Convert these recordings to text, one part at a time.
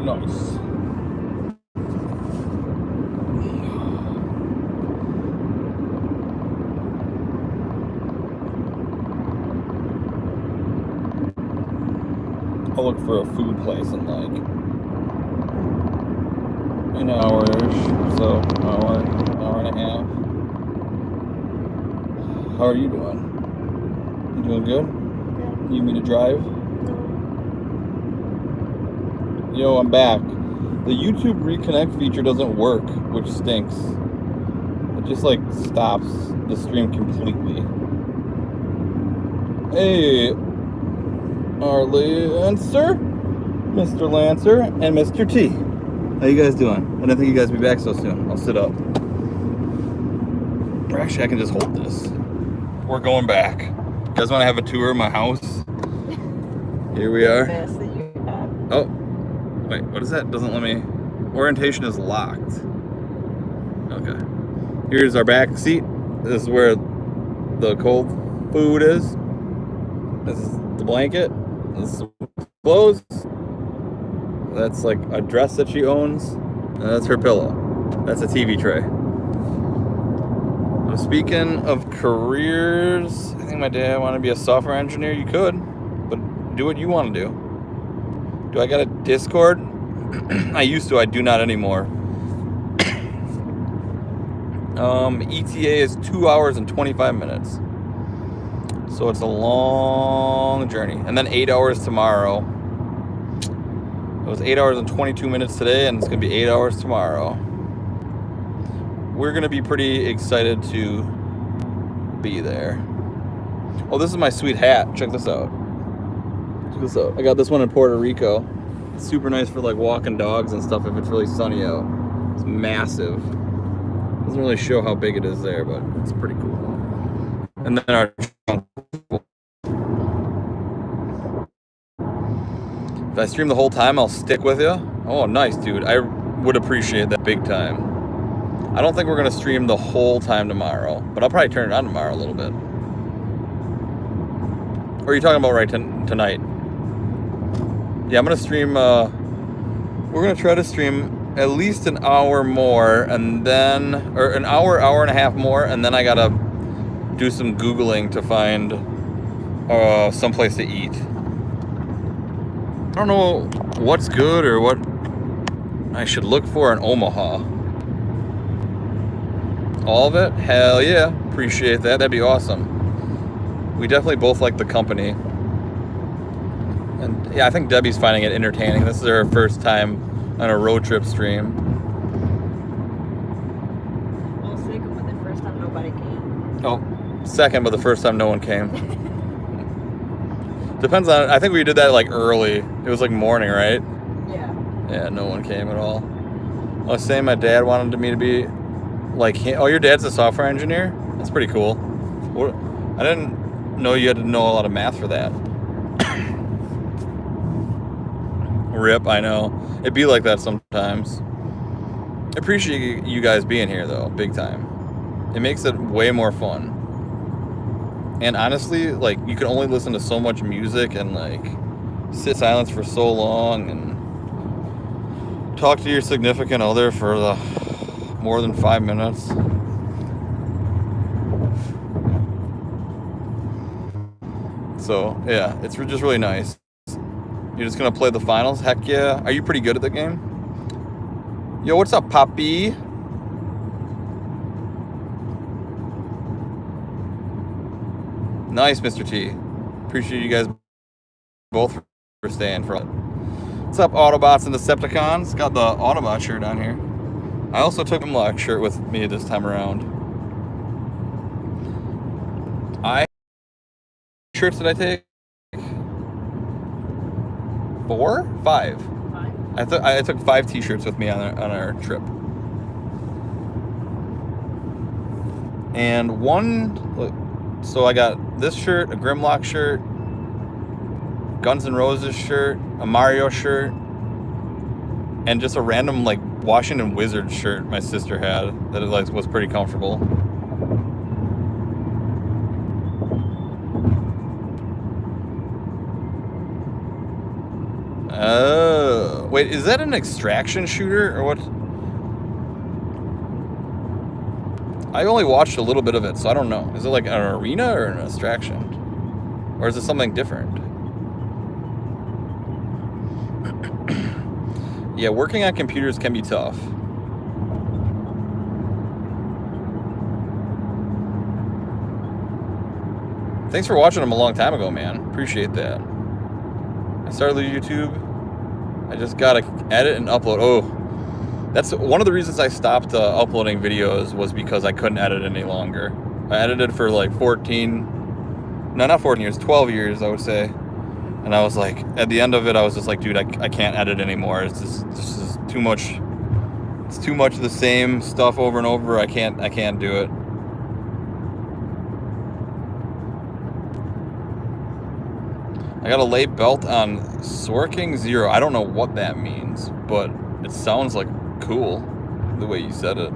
Nice. I'll look for a food place in like an hour-ish, so hour and a half. How are you doing? You doing good? Good. Need me to drive? No. Yo, I'm back. The YouTube reconnect feature doesn't work, which stinks. It just like stops the stream completely. Hey, our Lancer, Mr. Lancer, and Mr. T. How you guys doing? I didn't think you guys would be back so soon. I'll sit up. Or actually, I can just hold this. We're going back. You guys want to have a tour of my house? Here we are. Oh, wait, what is that? Doesn't let me. Orientation is locked. Okay. Here's our back seat. This is where the cold food is. This is the blanket. This is clothes. That's like a dress that she owns. And that's her pillow. That's a TV tray. Speaking of careers, I think my dad wanted to be a software engineer. You could, but do what you want to do. Do I got a Discord? I used to. I do not anymore. ETA is 2 hours and 25 minutes. So it's a long journey. And then 8 hours tomorrow. It was 8 hours and 22 minutes today, and it's going to be 8 hours tomorrow. We're going to be pretty excited to be there. Oh, this is my sweet hat. Check this out. Check this out. I got this one in Puerto Rico. It's super nice for like walking dogs and stuff if it's really sunny out. It's massive. Doesn't really show how big it is there, but it's pretty cool. And then our if I stream the whole time, I'll stick with you. Oh, nice, dude. I would appreciate that big time. I don't think we're going to stream the whole time tomorrow, but I'll probably turn it on tomorrow a little bit. Or are you talking about right tonight? Yeah, I'm going to stream, we're going to try to stream at least an hour more, and then, or an hour and a half more, and then I got to do some Googling to find someplace to eat. I don't know what's good or what I should look for in Omaha. All of it? Hell yeah. Appreciate that. That'd be awesome. We definitely both like the company. And yeah, I think Debbie's finding it entertaining. This is her first time on a road trip stream. Well, second, but the first time nobody came. Oh, second, but the first time no one came. Depends on, I think we did that like early. It was like morning, right? Yeah. Yeah, no one came at all. I was saying my dad wanted me to be like him. Oh, your dad's a software engineer? That's pretty cool. I didn't know you had to know a lot of math for that. Rip, I know. It'd be like that sometimes. I appreciate you guys being here though, big time. It makes it way more fun. And honestly, like, you can only listen to so much music and like sit silence for so long and talk to your significant other for more than 5 minutes. So yeah, it's just really nice. You're just gonna play the finals? Heck yeah. Are you pretty good at the game? Yo, what's up, Poppy? Nice, Mr. T. Appreciate you guys both for staying for it. What's up, Autobots and Decepticons? Got the Autobot shirt on here. I also took a Lock shirt with me this time around. Shirts did I take? 4? 5. 5. I took 5 t-shirts with me on our trip. And so I got this shirt, a Grimlock shirt, Guns N' Roses shirt, a Mario shirt, and just a random like Washington Wizards shirt my sister had that was pretty comfortable. Oh. Wait, is that an extraction shooter or what? I only watched a little bit of it, so I don't know. Is it like an arena or an extraction? Or is it something different? Yeah, working on computers can be tough. Thanks for watching them a long time ago, man. Appreciate that. I started YouTube. I just gotta edit and upload. Oh, that's one of the reasons I stopped uploading videos was because I couldn't edit any longer. I edited for like 14, no, not 14 years, 12 years, I would say. And I was like, at the end of it, I was just like, dude, I can't edit anymore. It's just, this is too much. It's too much of the same stuff over and over. I can't do it. I got a late belt on Sorking Zero. I don't know what that means, but it sounds like cool the way you said it.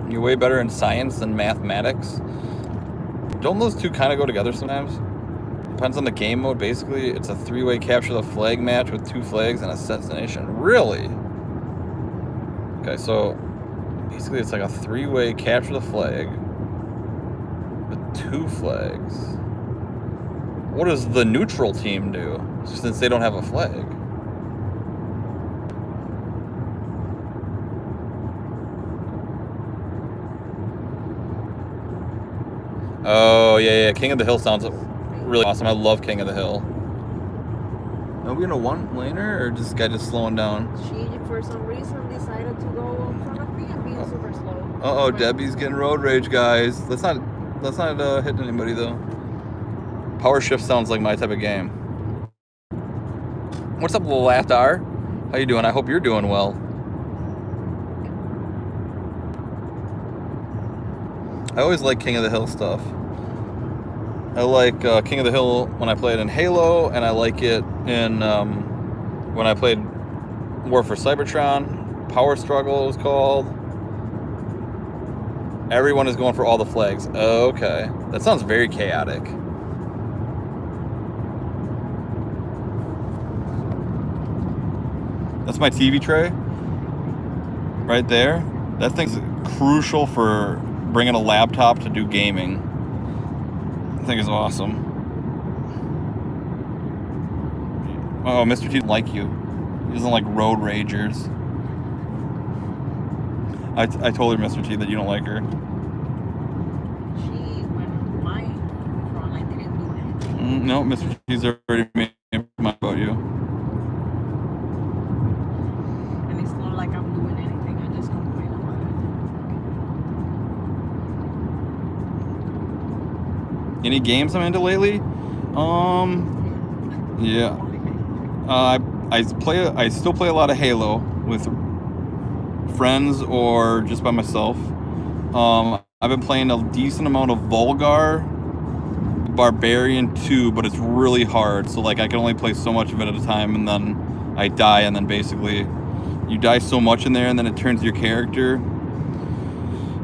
You're way better in science than mathematics. Don't those two kind of go together sometimes? Depends on the game mode. Basically, it's a three-way capture the flag match with 2 flags and assassination. Really? Okay, so basically it's like a 3-way capture the flag with 2 flags. What does the neutral team do since they don't have a flag? Oh, yeah. King of the Hill sounds really awesome. I love King of the Hill. Are we in a one-laner or just guy just slowing down? She, for some reason, decided to go in front of me and being super slow. Uh-oh, Debbie's getting road rage, guys. Let's not hitting anybody, though. Power Shift sounds like my type of game. What's up, little Latar? How you doing? I hope you're doing well. I always like King of the Hill stuff. I like King of the Hill when I play it in Halo, and I like it in when I played War for Cybertron. Power Struggle was called. Everyone is going for all the flags. Okay. That sounds very chaotic. That's my TV tray. Right there. That thing's crucial for bringing a laptop to do gaming. I think it's awesome. Oh, Mr. T doesn't like you. He doesn't like road ragers. I told her, Mr. T, that you don't like her. She went on my front. I didn't do anything. No, Mr. T's already made up his mind about you. And it's not like I'm doing anything. I just complain about it. Any games I'm into lately? Yeah. I still play a lot of Halo with friends or just by myself. I've been playing a decent amount of Vulgar Barbarian 2, but it's really hard. So like I can only play so much of it at a time, and then I die, and then basically you die so much in there, and then it turns your character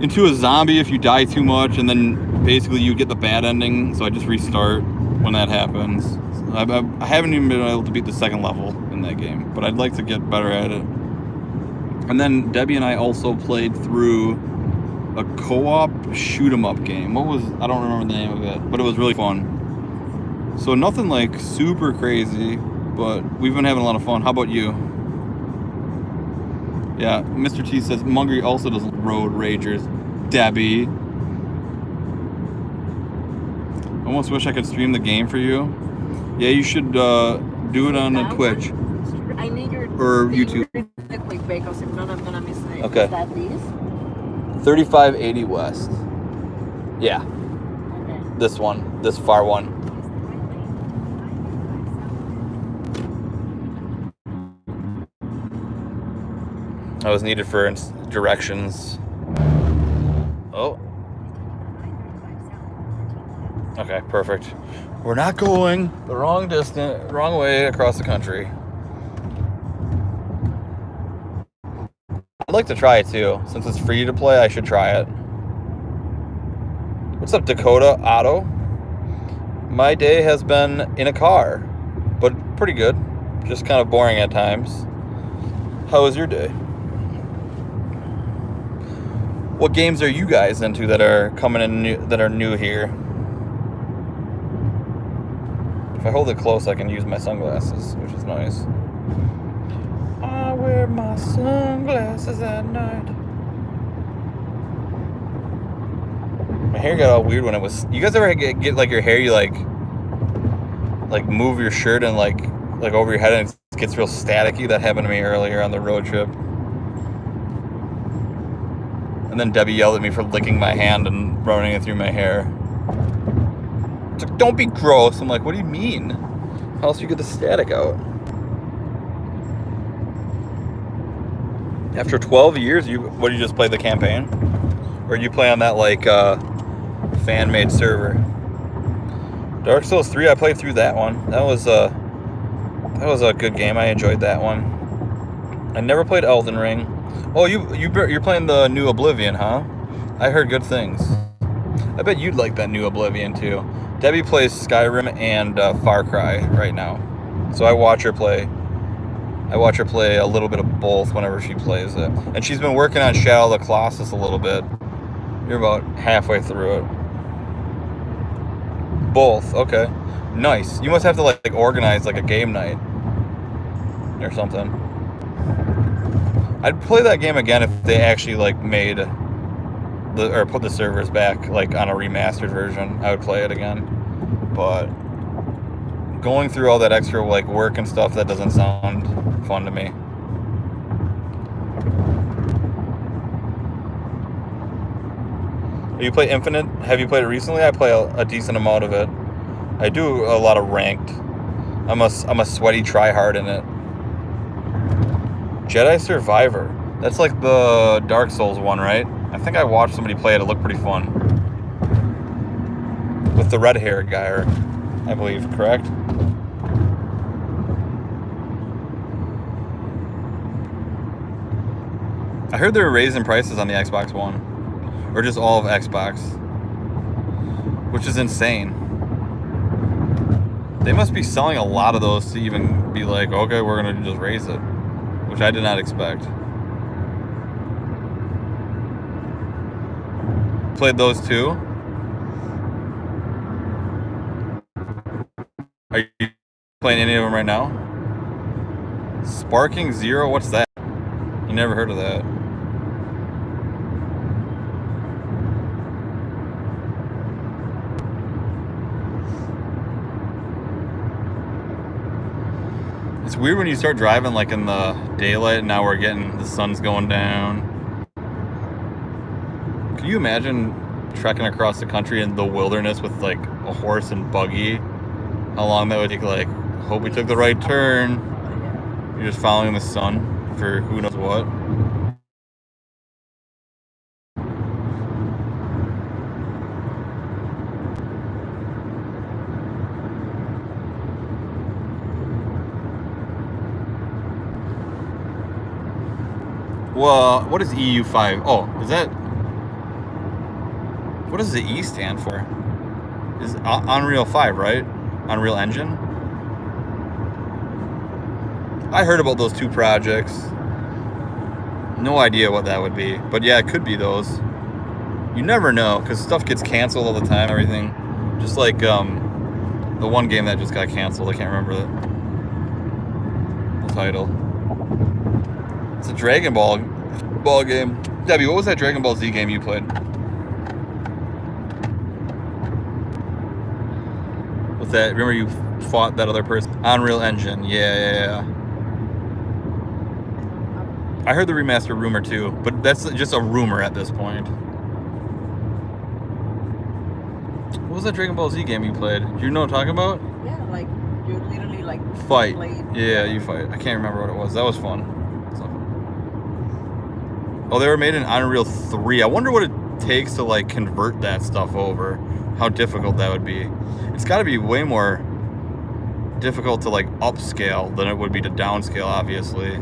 into a zombie if you die too much, and then basically you get the bad ending. So I just restart when that happens. I haven't even been able to beat the 2nd level in that game, but I'd like to get better at it. And then Debbie and I also played through a co-op shoot-'em-up game. I don't remember the name of it, but it was really fun. So nothing like super crazy, but we've been having a lot of fun. How about you? Yeah, Mr. T says Mungry also doesn't road ragers. Debbie. I almost wish I could stream the game for you. Yeah, you should do it on Twitch. I need your or YouTube. Quick because if not, I'm gonna miss it. Okay. Is that this? 3580 West. Yeah. Okay. This one. This far one. I was needed for directions. Oh. Okay, perfect. We're not going the wrong way across the country. I'd like to try it too. Since it's free to play, I should try it. What's up, Dakota Otto? My day has been in a car, but pretty good. Just kind of boring at times. How was your day? What games are you guys into that are coming in that are new here? If I hold it close, I can use my sunglasses, which is nice. I wear my sunglasses at night. My hair got all weird when it was. You guys ever get like your hair? You like move your shirt and like over your head and it gets real staticky. That happened to me earlier on the road trip. And then Debbie yelled at me for licking my hand and running it through my hair. It's like, don't be gross. I'm like, what do you mean? How else do you get the static out? After 12 years, you just play the campaign? Or you play on that like fan-made server? Dark Souls 3, I played through that one. That was a good game. I enjoyed that one. I never played Elden Ring. Oh, you're playing the new Oblivion, huh? I heard good things. I bet you'd like that new Oblivion too. Debbie plays Skyrim and Far Cry right now, so I watch her play. I watch her play a little bit of both whenever she plays it, and she's been working on Shadow of the Colossus a little bit. You're about halfway through it. Both, okay, nice. You must have to like organize like a game night or something. I'd play that game again if they actually like made or put the servers back like on a remastered version. I would play it again, but going through all that extra like work and stuff, that doesn't sound fun to me. You play Infinite? Have you played it recently? I play a decent amount of it. I do a lot of ranked. I'm a sweaty tryhard in it. Jedi Survivor. That's like the Dark Souls one, right? I think I watched somebody play it. It looked pretty fun. With the red-haired guy, I believe, correct? I heard they were raising prices on the Xbox One. Or just all of Xbox. Which is insane. They must be selling a lot of those to even be like, okay, we're going to just raise it. Which I did not expect. Played those too. Are you playing any of them right now? Sparking Zero? What's that? You never heard of that. It's weird when you start driving like in the daylight and now we're getting the sun's going down. Can you imagine trekking across the country in the wilderness with like a horse and buggy? How long that would take? Like, hope we took the right turn. You're just following the sun for who knows what. Well, what is EU5? Oh, is that... What does the E stand for? Is Unreal 5, right? Unreal Engine? I heard about those two projects. No idea what that would be. But yeah, it could be those. You never know, because stuff gets canceled all the time, everything. Just like the one game that just got canceled. I can't remember the title. It's a Dragon Ball game. Debbie, what was that Dragon Ball Z game you played? With that, remember you fought that other person? Unreal Engine, yeah. I heard the remaster rumor too, but that's just a rumor at this point. What was that Dragon Ball Z game you played? Do you know what I'm talking about? Yeah, like you literally like fight. Played. Yeah, you fight. I can't remember what it was. That was fun. Oh, they were made in Unreal 3. I wonder what it takes to like convert that stuff over. How difficult that would be. It's got to be way more difficult to like upscale than it would be to downscale, obviously.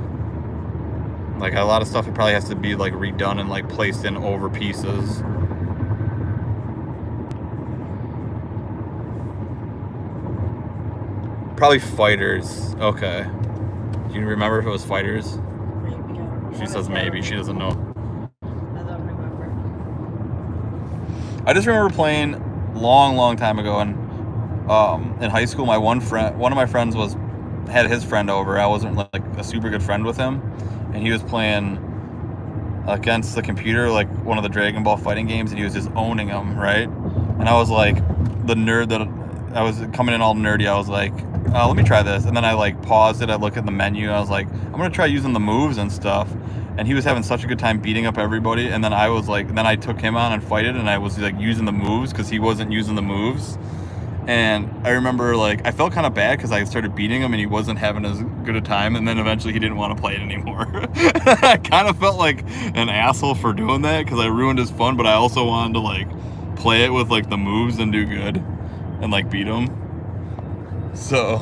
Like a lot of stuff, it probably has to be like redone and like placed in over pieces. Probably Fighters. Okay. Do you remember if it was Fighters? Maybe. I don't know. She says maybe. She doesn't know. I don't remember. I just remember playing long time ago, and in high school, one of my friends had his friend over. I wasn't like a super good friend with him, and he was playing against the computer, like one of the Dragon Ball fighting games, and he was just owning them, right? And I was like, the nerd that I was coming in all nerdy, I was like, let me try this. And then I like paused it, I looked at the menu, I was like, I'm gonna try using the moves and stuff. And he was having such a good time beating up everybody, and then I was like, then I took him on and fighted, and I was like using the moves because he wasn't using the moves. And I remember like I felt kind of bad because I started beating him and he wasn't having as good a time, and then eventually he didn't want to play it anymore. I kind of felt like an asshole for doing that because I ruined his fun, but I also wanted to like play it with like the moves and do good and like beat him. So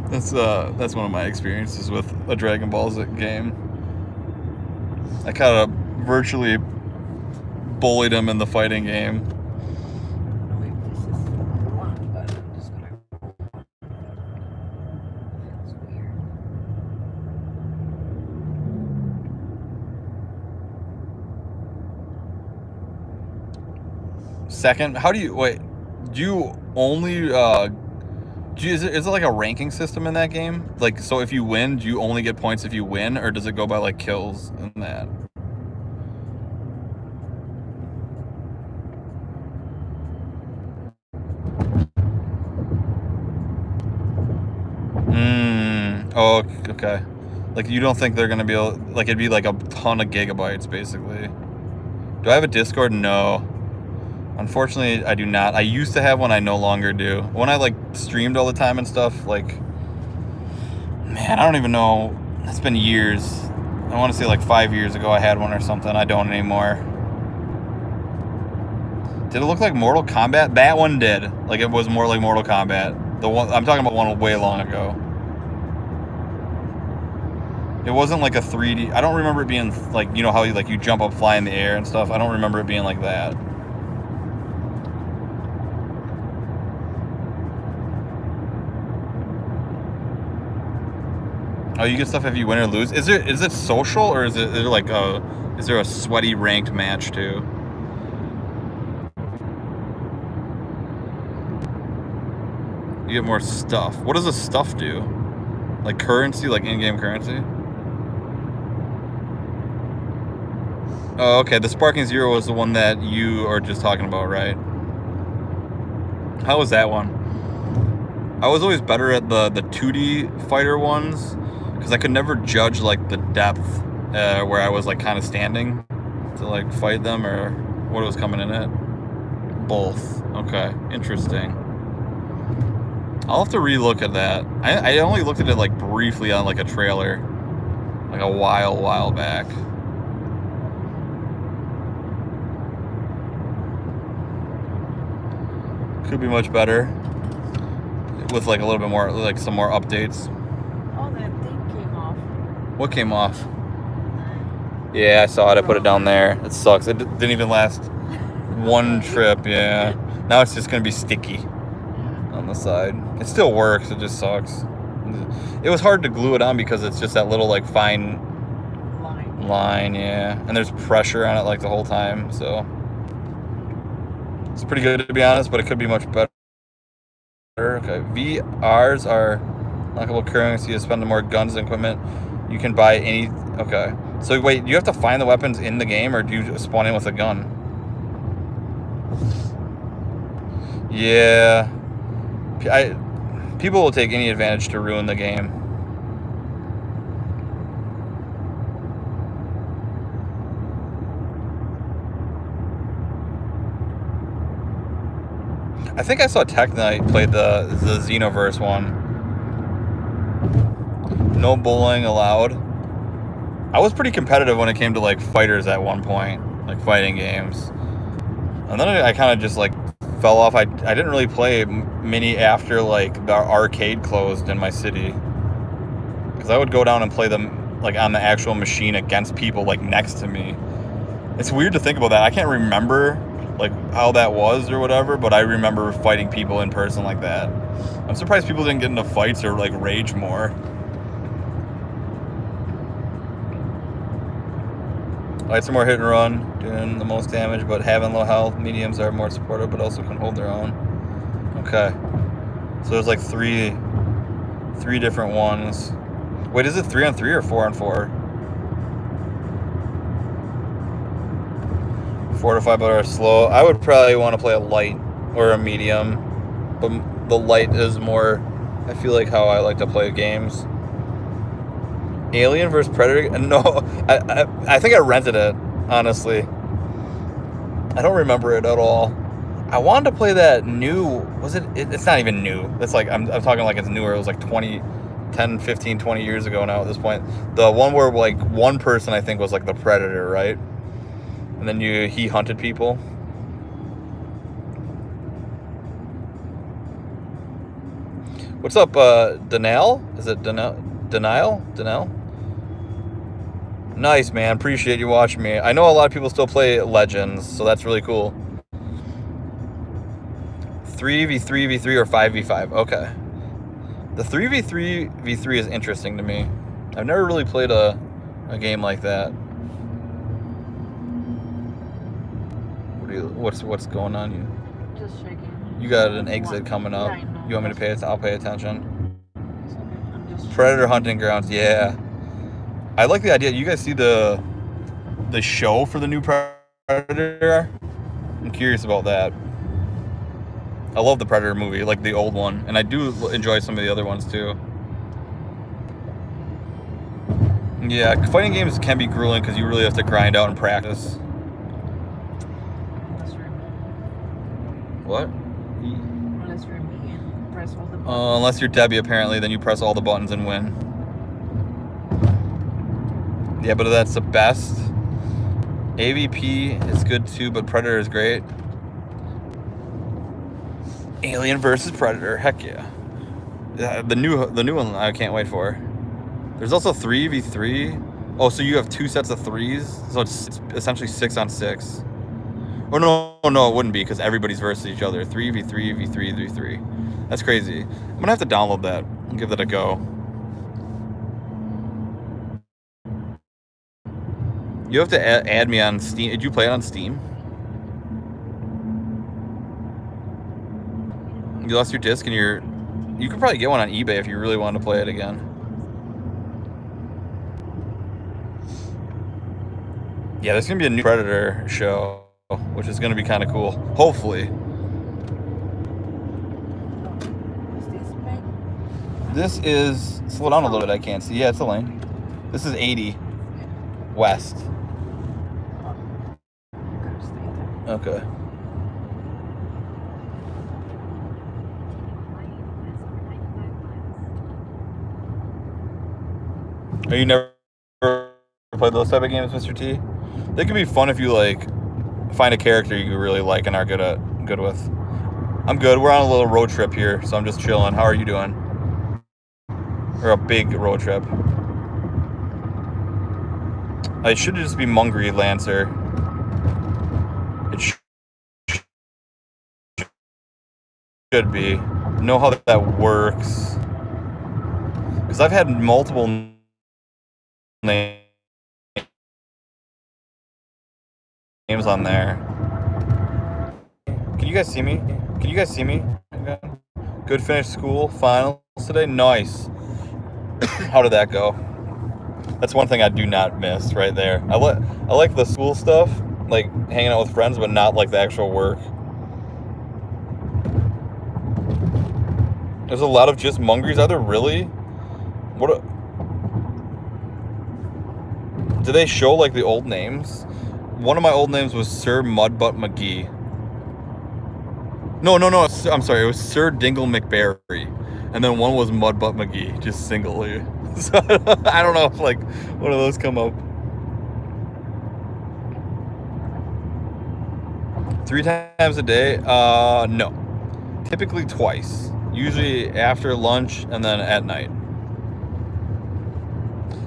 that's one of my experiences with a Dragon Ball Z game. I kind of virtually bullied him in the fighting game. Wait, this is one, but I'm just gonna. Feels weird. Second, how do you wait? Do you only is it like a ranking system in that game? Like, so if you win, do you only get points if you win, or does it go by like kills and that? Oh, okay. Like, you don't think they're gonna be able, like, it'd be like a ton of gigabytes, basically. Do I have a Discord? No. Unfortunately, I do not. I used to have one, I no longer do. When I, like, streamed all the time and stuff, like, man, I don't even know. It's been years. I want to say, like, 5 years ago I had one or something. I don't anymore. Did it look like Mortal Kombat? That one did. Like, it was more like Mortal Kombat. The one I'm talking about one way long ago. It wasn't like a 3D. I don't remember it being like, you know how you jump up, fly in the air and stuff. I don't remember it being like that. Oh, you get stuff if you win or lose. Is it social, or is there like is there a sweaty ranked match too? You get more stuff. What does the stuff do? Like currency, like in-game currency? Oh, okay. The Sparking Zero was the one that you are just talking about, right? How was that one? I was always better at the 2D fighter ones because I could never judge like the depth where I was like kind of standing to like fight them or what it was coming in at. Both. Okay. Interesting. I'll have to relook at that. I only looked at it like briefly on like a trailer, like a while back. Could be much better with like a little bit more, like some more updates. Oh, that thing came off. What came off? Yeah, I saw it. I put it down there. It sucks. It didn't even last one trip. Yeah. Now it's just gonna be sticky on the side. It still works. It just sucks. It was hard to glue it on because it's just that little like fine line. Yeah, and there's pressure on it like the whole time. So it's pretty good to be honest, but it could be much better. Okay, VRs are lockable currency to spend more guns and equipment. You can buy any. Okay, so wait, you have to find the weapons in the game, or do you spawn in with a gun? Yeah, people will take any advantage to ruin the game. I think I saw Tech Knight played the Xenoverse one. No bullying allowed. I was pretty competitive when it came to like fighters at one point, like fighting games. And then I kind of just like fell off. I didn't really play many after like the arcade closed in my city. Because I would go down and play them like on the actual machine against people like next to me. It's weird to think about that. I can't remember like how that was or whatever, but I remember fighting people in person like that. I'm surprised people didn't get into fights or like rage more. Lights are more hit and run, doing the most damage, but having low health. Mediums are more supportive, but also can hold their own. Okay. So there's like three different ones. Wait, is it 3-on-3 or 4-on-4? 4 to 5 are slow. I would probably want to play a light or a medium, but the light is more, I feel like, how I like to play games. Alien vs Predator? No, I think I rented it, honestly. I don't remember it at all. I wanted to play that new, it's not even new. It's like, I'm talking like it's newer. It was like 10, 15, 20 years ago now at this point. The one where like one person, I think, was like the Predator, right? And then he hunted people. What's up, Denial? Is it Denial? Nice, man. Appreciate you watching me. I know a lot of people still play Legends, so that's really cool. 3v3v3 or 5v5. Okay. The 3v3v3 is interesting to me. I've never really played a game like that. What's going on? Just shaking. You got an exit coming up. Yeah, I know. You want me to pay it? I'll pay attention. It's okay. I'm just Predator hunting grounds. Yeah. I like the idea. You guys see the show for the new Predator? I'm curious about that. I love the Predator movie, like the old one, and I do enjoy some of the other ones too. Yeah, fighting games can be grueling because you really have to grind out and practice. What? Unless you're me and press all the buttons. Unless you're Debbie, apparently, then you press all the buttons and win. Yeah, but that's the best. AVP is good too, but Predator is great. Alien versus Predator, heck yeah. The new one I can't wait for. There's also 3v3. Oh, so you have 2 sets of 3s, so it's essentially 6-on-6. Or no, it wouldn't be because everybody's versus each other. 3v3, v3, v3. That's crazy. I'm gonna have to download that and give that a go. You have to add me on Steam. Did you play it on Steam? You lost your disc and you could probably get one on eBay if you really wanted to play it again. Yeah, there's gonna be a new Predator show, which is gonna be kind of cool. Hopefully. This is, slow down a little bit, I can't see. Yeah, it's a lane. This is 80 west. Okay. Are you never played those type of games, Mr. T? They can be fun if you like find a character you really like and are good with. I'm good. We're on a little road trip here, so I'm just chilling. How are you doing? Or a big road trip. I should just be Mungry Lancer. It should be. Know how that works. Because I've had multiple names on there. Can you guys see me? Can you guys see me? Okay. Good finish school. Finals today. Nice. How did that go? That's one thing I do not miss right there. I like the school stuff, like hanging out with friends, but not like the actual work. There's a lot of just Mungrys. Are there really? What? Do they show like the old names? One of my old names was Sir Mudbutt McGee. No. I'm sorry. It was Sir Dingle McBarry, and then one was Mudbutt McGee, just singly. So I don't know if like one of those come up. 3 times a day? No. Typically twice. Usually after lunch and then at night.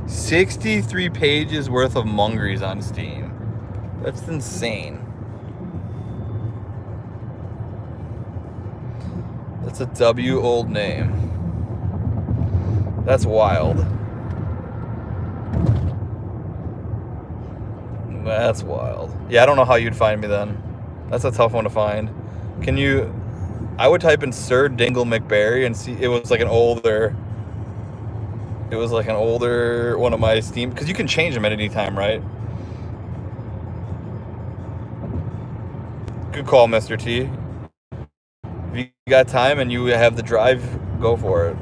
63 pages worth of Mungrys on Steam. That's insane. That's a W old name. That's wild. That's wild. Yeah, I don't know how you'd find me then. That's a tough one to find. Can you... I would type in Sir Dingle McBarry and see... It was like an older one of my Steam... Because you can change them at any time, right? Good call, Mr. T. If you got time and you have the drive, go for it.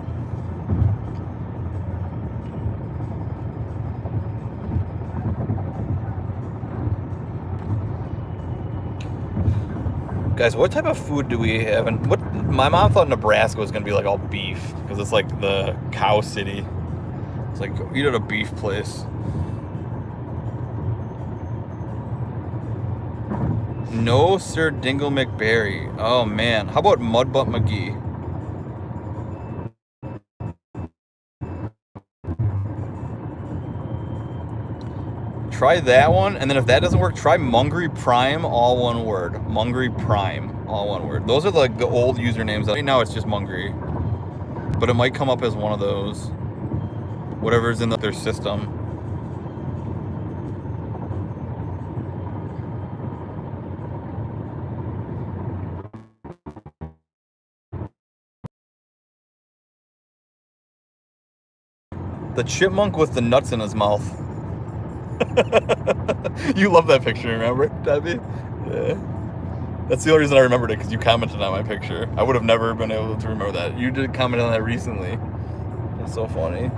Guys, what type of food do we have? And what my mom thought Nebraska was gonna be like all beef because it's like the cow city. It's like eat at a beef place. No, Sir Dingle McBarry. Oh man, how about Mudbutt McGee? Try that one, and then if that doesn't work, try Mungry Prime, all one word. Mungry Prime, all one word. Those are like the old usernames. Right now it's just Mungry, but it might come up as one of those. Whatever's in their system. The chipmunk with the nuts in his mouth. You love that picture, remember, Debbie? Yeah. That's the only reason I remembered it, because you commented on my picture. I would have never been able to remember that. You did comment on that recently. That's so funny.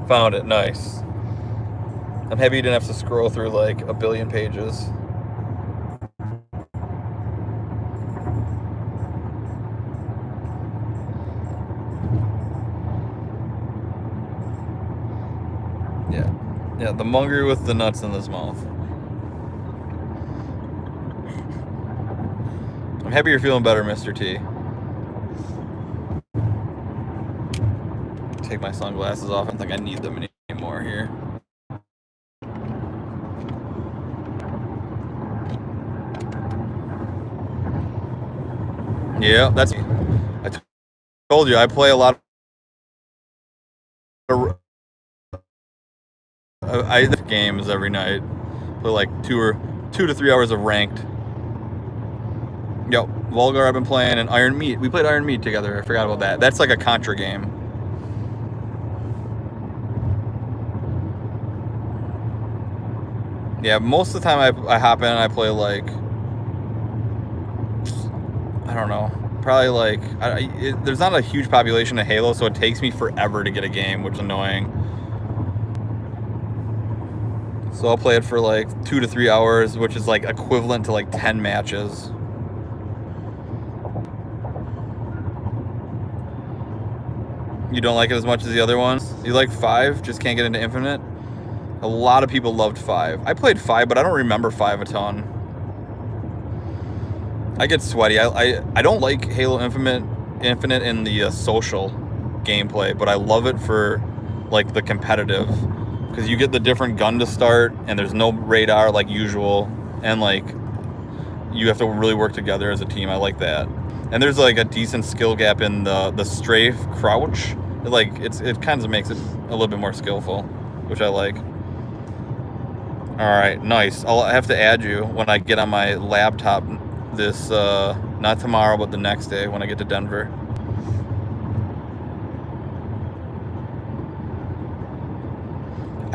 Found it, nice. I'm happy you didn't have to scroll through like a billion pages. Yeah, the Mungry with the nuts in his mouth. I'm happy you're feeling better, Mr. T. Take my sunglasses off. I don't think I need them anymore here. Yeah, that's... I told you, I play a lot of... I games every night. Play like 2 to 3 hours of ranked. Yep, Volgar I've been playing, and Iron Meat. We played Iron Meat together. I forgot about that. That's like a Contra game. Yeah, most of the time I hop in and I play like... I don't know. Probably like... there's not a huge population of Halo, so it takes me forever to get a game, which is annoying. So I'll play it for like 2 to 3 hours, which is like equivalent to like 10 matches. You don't like it as much as the other ones? You like 5? Just can't get into Infinite? A lot of people loved 5. I played 5, but I don't remember 5 a ton. I get sweaty. I don't like Halo Infinite in the social gameplay, but I love it for like the competitive. Because you get the different gun to start, and there's no radar like usual, and like you have to really work together as a team. I like that. And there's like a decent skill gap in the strafe crouch. It kind of makes it a little bit more skillful, which I like. All right, nice. I'll have to add you when I get on my laptop this not tomorrow, but the next day when I get to Denver.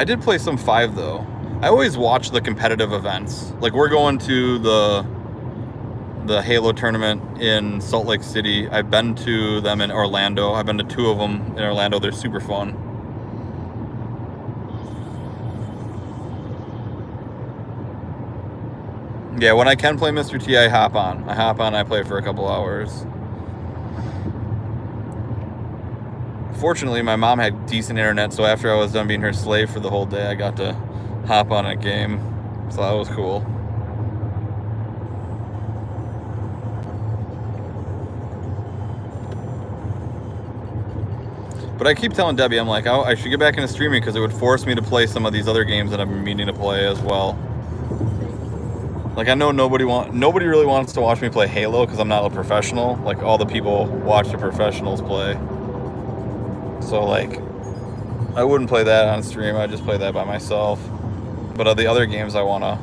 I did play some 5 though. I always watch the competitive events. Like we're going to the Halo tournament in Salt Lake City. I've been to them in Orlando. I've been to 2 of them in Orlando. They're super fun. Yeah, when I can play Mr. T, I hop on. I play for a couple hours. Fortunately, my mom had decent internet, so after I was done being her slave for the whole day, I got to hop on a game. So that was cool. But I keep telling Debbie, I'm like, I should get back into streaming because it would force me to play some of these other games that I've been meaning to play as well. Like I know nobody really wants to watch me play Halo because I'm not a professional. Like all the people watch the professionals play. So like, I wouldn't play that on stream. I'd just play that by myself. But the other games I wanna,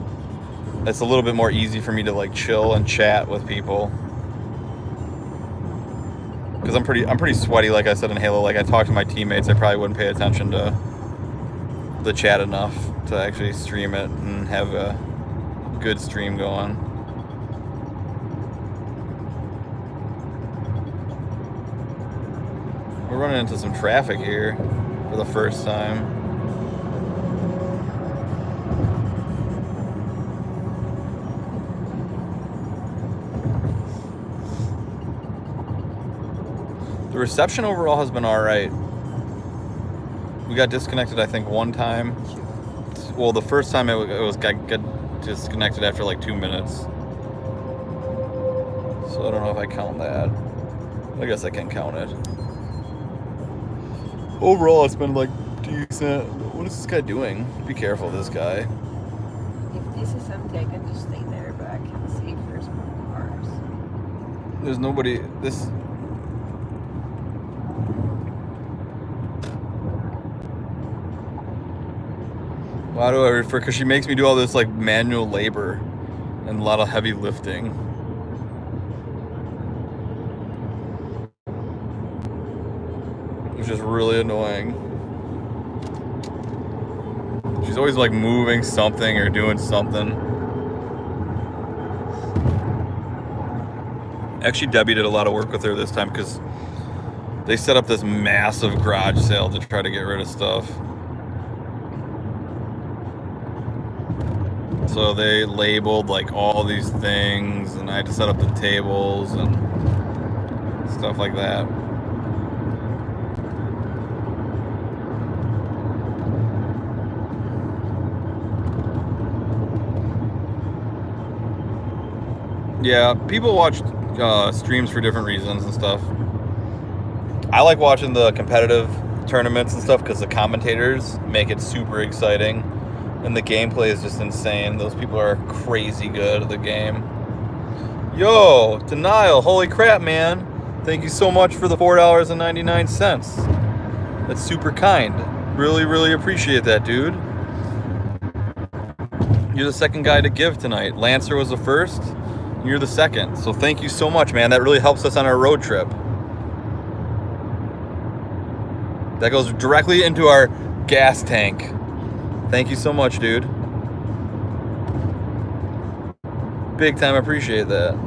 it's a little bit more easy for me to like chill and chat with people. Because I'm pretty sweaty, like I said in Halo. Like I talk to my teammates, I probably wouldn't pay attention to the chat enough to actually stream it and have a good stream going. We're running into some traffic here for the first time. The reception overall has been all right. We got disconnected, I think, one time. Well, the first time it got disconnected after like 2 minutes. So I don't know if I count that. I guess I can count it. Overall, it's been like decent. What is this guy doing? Be careful, this guy. If this is empty, I can just stay there, but I can see if there's more cars. There's nobody. This. Why do I refer? Because she makes me do all this like manual labor and a lot of heavy lifting. Which is really annoying. She's always like moving something or doing something. Actually, Debbie did a lot of work with her this time because they set up this massive garage sale to try to get rid of stuff. So they labeled like all these things, and I had to set up the tables and stuff like that. Yeah, people watch streams for different reasons and stuff. I like watching the competitive tournaments and stuff because the commentators make it super exciting. And the gameplay is just insane. Those people are crazy good at the game. Yo, Denial, holy crap, man. Thank you so much for the $4.99. That's super kind. Really, really appreciate that, dude. You're the second guy to give tonight. Lancer was the first, and you're the second. So thank you so much, man. That really helps us on our road trip. That goes directly into our gas tank. Thank you so much, dude. Big time appreciate that.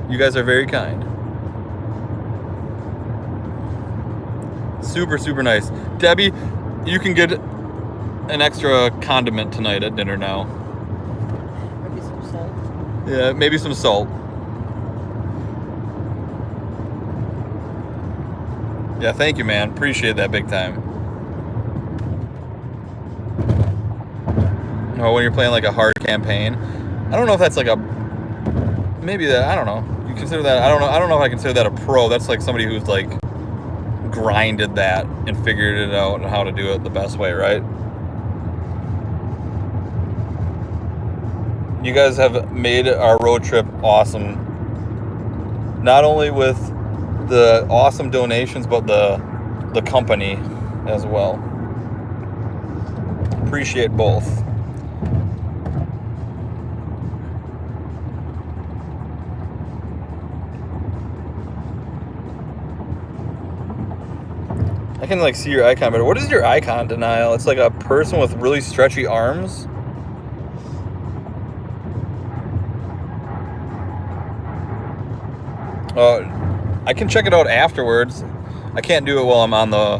You guys are very kind. Super, super nice. Debbie, you can get an extra condiment tonight at dinner now. Maybe some salt. Yeah, maybe some salt. Yeah, thank you, man. Appreciate that big time. Oh, when you're playing like a hard campaign. I don't know if that's like a, maybe that, I don't know. You consider that, I don't know if I consider that a pro. That's like somebody who's like grinded that and figured it out and how to do it the best way, right? You guys have made our road trip awesome. Not only with the awesome donations, but the company as well. Appreciate both. I can like see your icon, but what is your icon, Denial? It's like a person with really stretchy arms. I can check it out afterwards. I can't do it while I'm on the,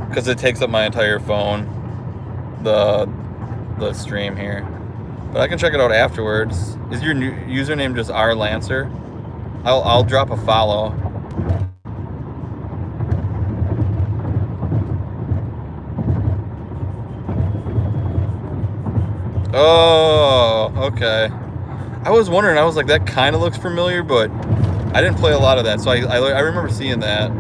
because it takes up my entire phone, the stream here. But I can check it out afterwards. Is your new username just rlancer? I'll drop a follow. Oh, okay. I was wondering, I was like, that kind of looks familiar, but I didn't play a lot of that, so I remember seeing that.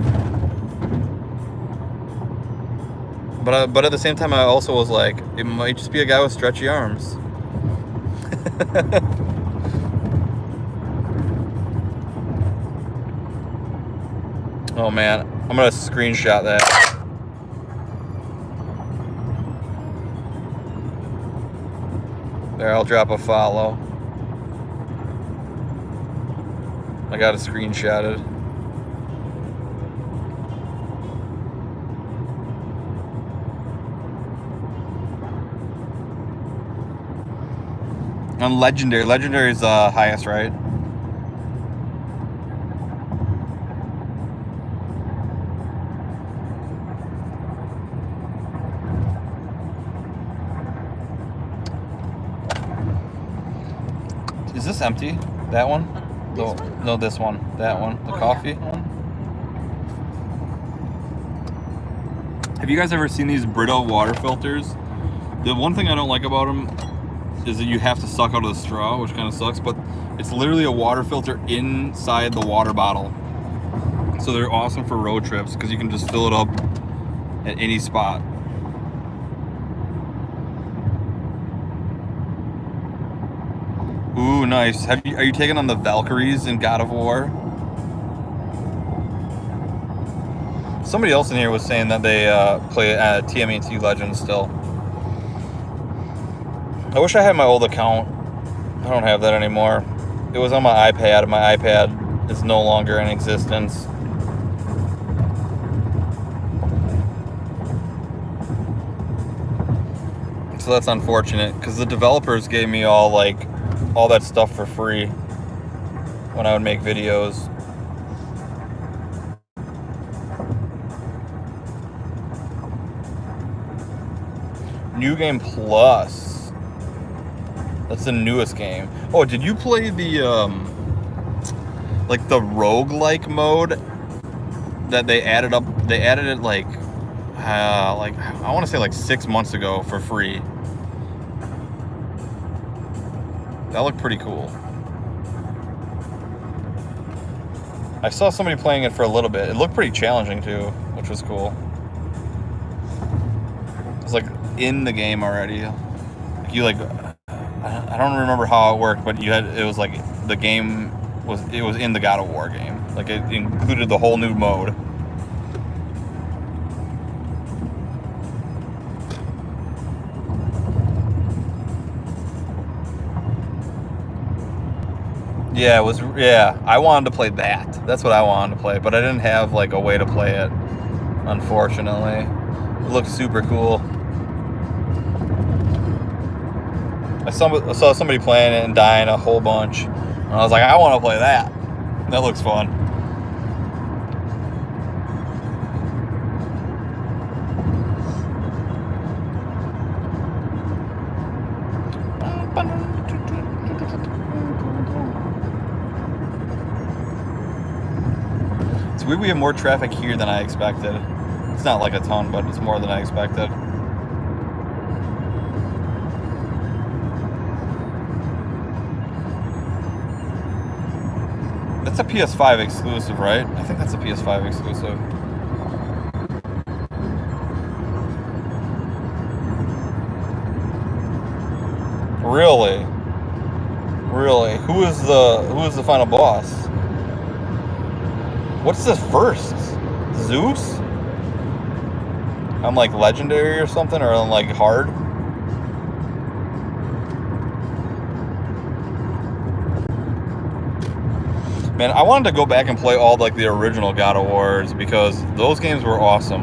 But at the same time, I also was like, it might just be a guy with stretchy arms. Oh man, I'm gonna screenshot that. There, I'll drop a follow. I got it screenshotted. On Legendary. Legendary is highest, right? Is this empty? That one? No, no, this one. That one. The coffee one? Have you guys ever seen these Brita water filters? The one thing I don't like about them is that you have to suck out of the straw, which kind of sucks, but it's literally a water filter inside the water bottle. So they're awesome for road trips because you can just fill it up at any spot. Ooh, nice. Are you taking on the Valkyries in God of War? Somebody else in here was saying that they play TMNT Legends still. I wish I had my old account. I don't have that anymore. It was on my iPad. My iPad is no longer in existence. So that's unfortunate because the developers gave me all that stuff for free when I would make videos. New Game Plus. That's the newest game. Oh, did you play the the roguelike mode that they added up? They added it I want to say 6 months ago for free. That looked pretty cool. I saw somebody playing it for a little bit. It looked pretty challenging too, which was cool. It's in the game already. I don't remember how it worked, but it was the game was in the God of War game. It included the whole new mode. Yeah, I wanted to play that. That's what I wanted to play, but I didn't have a way to play it, unfortunately. It looked super cool. I saw somebody playing it and dying a whole bunch. And I was like, I want to play that. That looks fun. It's weird we have more traffic here than I expected. It's not a ton, but it's more than I expected. That's a PS5 exclusive, right? I think that's a PS5 exclusive. Really? Really? Who is the final boss? What's the first? Zeus? I'm legendary or something, or I'm hard? Man, I wanted to go back and play all the original God of Wars because those games were awesome.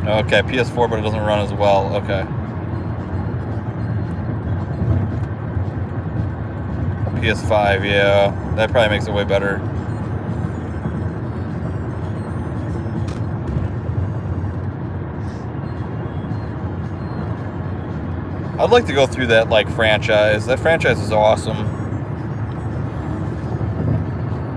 Okay, PS4, but it doesn't run as well. Okay. PS5, yeah. That probably makes it way better. I'd like to go through that franchise. That franchise is awesome.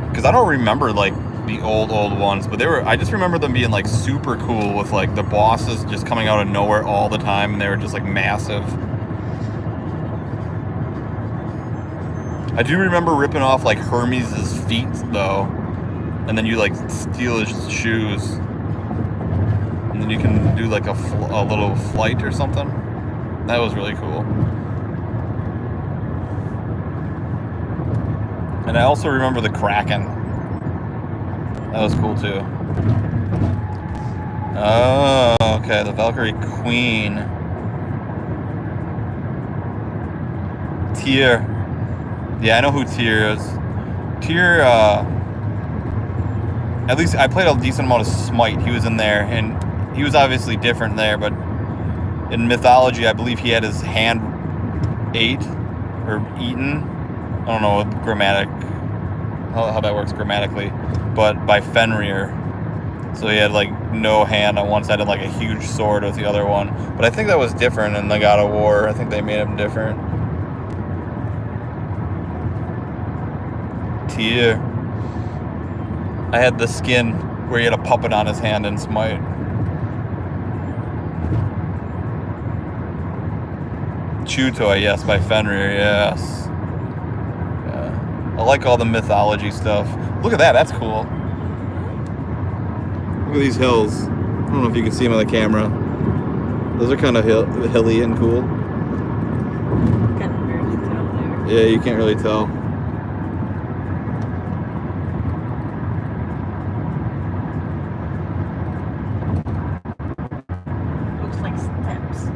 Because I don't remember the old ones, but I just remember them being super cool with the bosses just coming out of nowhere all the time, and they were just massive. I do remember ripping off Hermes' feet though, and then you steal his shoes. and you can do like a little flight or something. That was really cool. And I also remember the Kraken. That was cool too. Oh, okay, the Valkyrie Queen. Tyr. Yeah, I know who Tyr is. Tyr, at least I played a decent amount of Smite. He was in there, and he was obviously different there, but in mythology, I believe he had his hand ate or eaten. I don't know how that works grammatically, but by Fenrir. So he had like no hand on one side and like a huge sword with the other one. But I think that was different in the God of War. I think they made him different. Tyr. I had the skin where he had a puppet on his hand in Smite. Chew Toy, yes, by Fenrir, yes. Yeah. I like all the mythology stuff. Look at that, that's cool. Look at these hills. I don't know if you can see them on the camera. Those are kind of hilly and cool. Can't barely tell there. Yeah, you can't really tell. Looks like steps.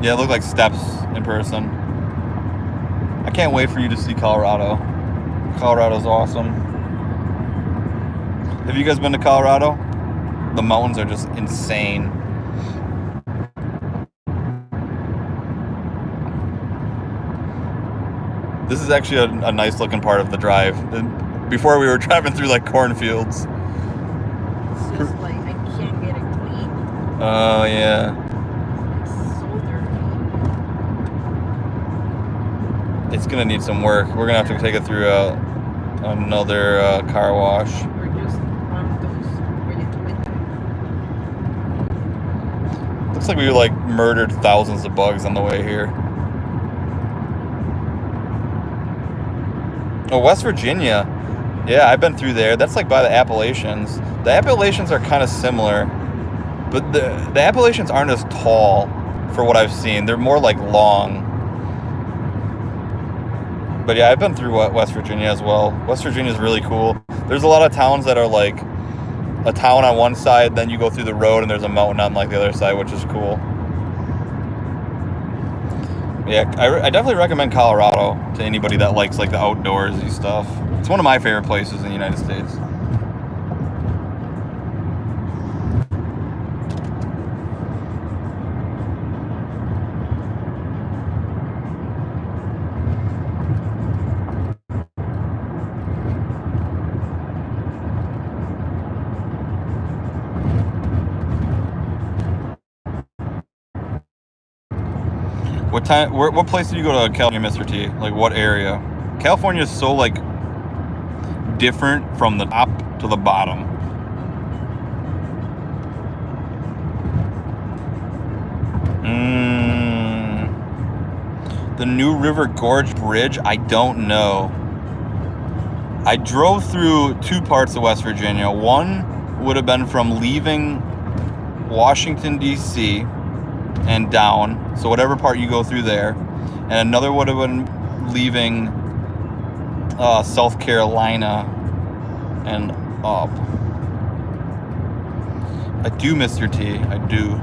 Yeah, it looked like steps in person. I can't wait for you to see Colorado. Colorado's awesome. Have you guys been to Colorado? The mountains are just insane. This is actually a nice looking part of the drive. Before we were driving through like cornfields. It's just like I can't get it clean. Oh yeah. It's so dirty. It's gonna need some work. We're gonna have to take it through another car wash. Or just one of those really twin. Looks like we like murdered thousands of bugs on the way here. Oh, West Virginia. Yeah, I've been through there. That's like by the Appalachians. The Appalachians are kind of similar, but the Appalachians aren't as tall for what I've seen. They're more like long. But yeah, I've been through West Virginia as well. West Virginia is really cool. There's a lot of towns that are like a town on one side, then you go through the road and there's a mountain on like the other side, which is cool. Yeah, I definitely recommend Colorado to anybody that likes like the outdoorsy stuff. It's one of my favorite places in the United States. What place did you go to California, Mr. T? Like what area? California is so like different from the top to the bottom. The New River Gorge Bridge, I don't know. I drove through two parts of West Virginia. One would have been from leaving Washington, D.C. and down, so whatever part you go through there, and another would have been leaving South Carolina and up. I do, Mr. T. I do.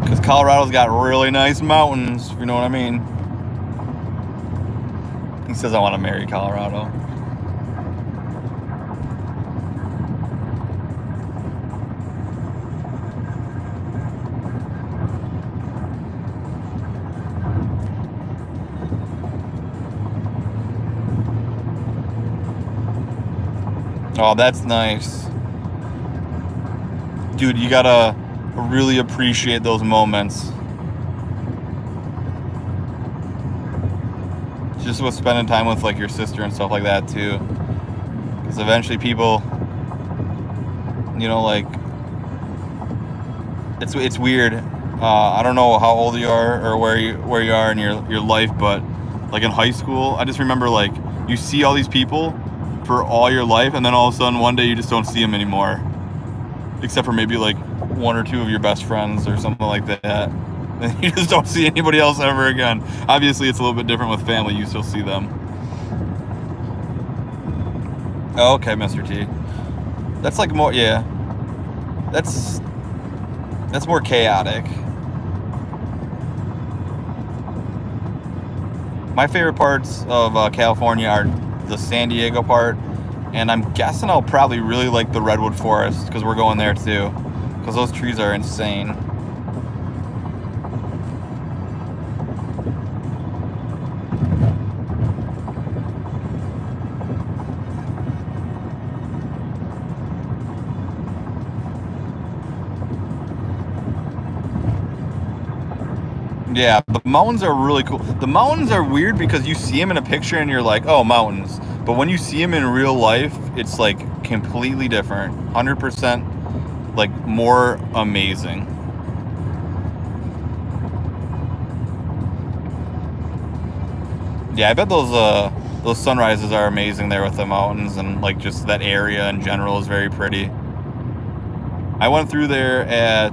Because Colorado's got really nice mountains, if you know what I mean. He says I want to marry Colorado. Oh, that's nice. Dude, you gotta really appreciate those moments. Just with spending time with like your sister and stuff like that too. Because eventually people, you know, like, it's weird. I don't know how old you are or where you are in your life, but like in high school, I just remember like you see all these people for all your life, and then all of a sudden one day you just don't see them anymore, except for maybe like one or two of your best friends or something like that. And you just don't see anybody else ever again. Obviously, it's a little bit different with family. You still see them. Oh, okay, Mr. T. That's like more, yeah. That's more chaotic. My favorite parts of California are the San Diego part, and I'm guessing I'll probably really like the Redwood Forest because we're going there too, because those trees are insane. Yeah, the mountains are really cool. The mountains are weird because you see them in a picture and you're like, oh, mountains. But when you see them in real life, it's like completely different. 100% like more amazing. Yeah, I bet those sunrises are amazing there with the mountains, and like just that area in general is very pretty. I went through there at,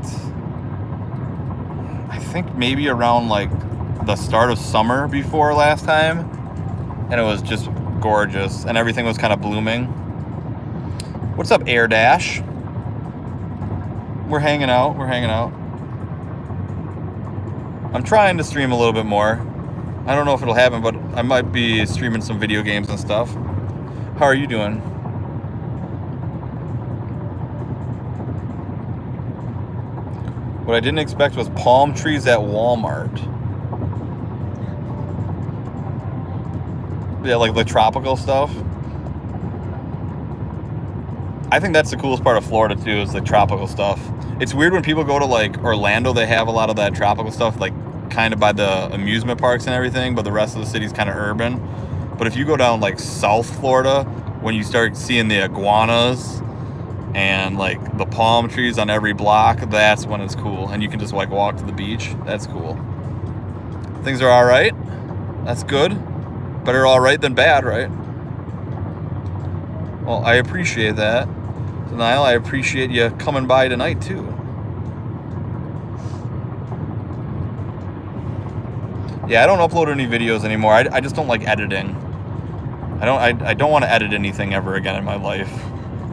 I think maybe around like the start of summer before last time, and it was just gorgeous and everything was kind of blooming. What's up, Air Dash? We're hanging out. I'm trying to stream a little bit more. I don't know if it'll happen, but I might be streaming some video games and stuff. How are you doing? What I didn't expect was palm trees at Walmart. Yeah, like the tropical stuff. I think that's the coolest part of Florida too, is the tropical stuff. It's weird when people go to like Orlando, they have a lot of that tropical stuff, like kind of by the amusement parks and everything, but the rest of the city's kind of urban. But if you go down like South Florida, when you start seeing the iguanas and like the palm trees on every block, that's when it's cool. And you can just like walk to the beach. That's cool. Things are all right. That's good. Better all right than bad, right? Well, I appreciate that. So, Niall, I appreciate you coming by tonight too. Yeah, I don't upload any videos anymore. I just don't like editing. I don't want to edit anything ever again in my life,